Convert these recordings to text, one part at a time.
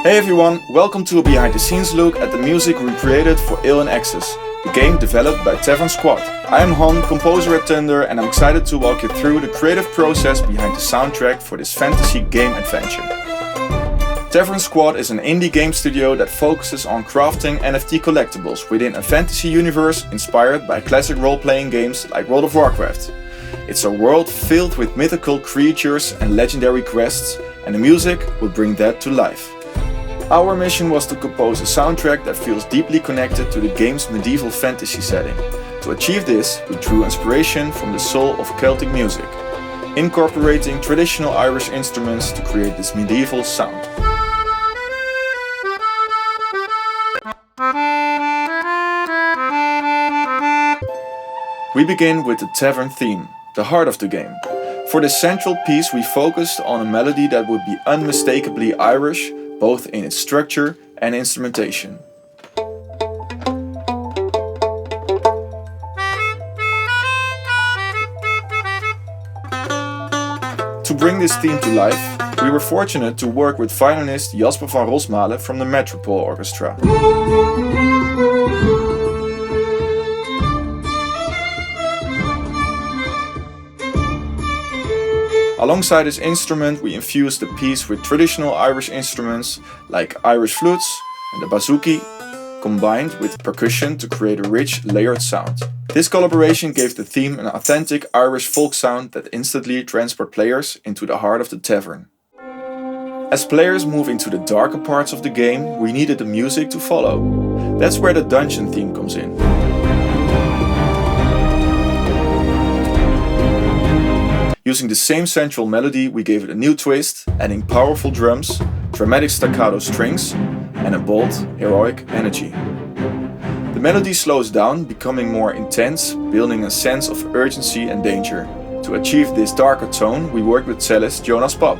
Hey everyone, welcome to a behind the scenes look at the music we created for Alien Axis, the game developed by Tavern Squad. I am Han, composer at THNDR, and I'm excited to walk you through the creative process behind the soundtrack for this fantasy game adventure. Tavern Squad is an indie game studio that focuses on crafting NFT collectibles within a fantasy universe inspired by classic role-playing games like World of Warcraft. It's a world filled with mythical creatures and legendary quests, and the music will bring that to life. Our mission was to compose a soundtrack that feels deeply connected to the game's medieval fantasy setting. To achieve this, we drew inspiration from the soul of Celtic music, incorporating traditional Irish instruments to create this medieval sound. We begin with the Tavern Theme, the heart of the game. For this central piece, we focused on a melody that would be unmistakably Irish, both in its structure and instrumentation. To bring this theme to life, we were fortunate to work with violinist Jasper van Rosmalen from the Metropole Orchestra. Alongside his instrument, we infused the piece with traditional Irish instruments like Irish flutes and the bouzouki, combined with percussion to create a rich, layered sound. This collaboration gave the theme an authentic Irish folk sound that instantly transported players into the heart of the tavern. As players move into the darker parts of the game, we needed the music to follow. That's where the dungeon theme comes in. Using the same central melody, we gave it a new twist, adding powerful drums, dramatic staccato strings, and a bold, heroic energy. The melody slows down, becoming more intense, building a sense of urgency and danger. To achieve this darker tone, we worked with cellist Jonas Pap,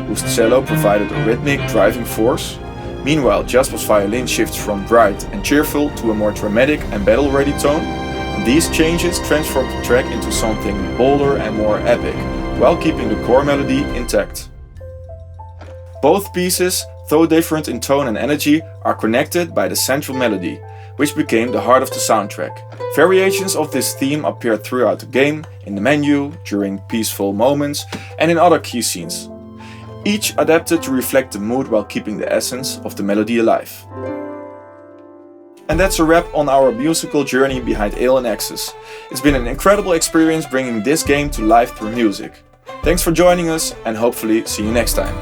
whose cello provided a rhythmic, driving force. Meanwhile, Jasper's violin shifts from bright and cheerful to a more dramatic and battle-ready tone. These changes transformed the track into something bolder and more epic, while keeping the core melody intact. Both pieces, though different in tone and energy, are connected by the central melody, which became the heart of the soundtrack. Variations of this theme appear throughout the game, in the menu, during peaceful moments, and in other key scenes, each adapted to reflect the mood while keeping the essence of the melody alive. And that's a wrap on our musical journey behind Alien Axis. It's been an incredible experience bringing this game to life through music. Thanks for joining us, and hopefully see you next time.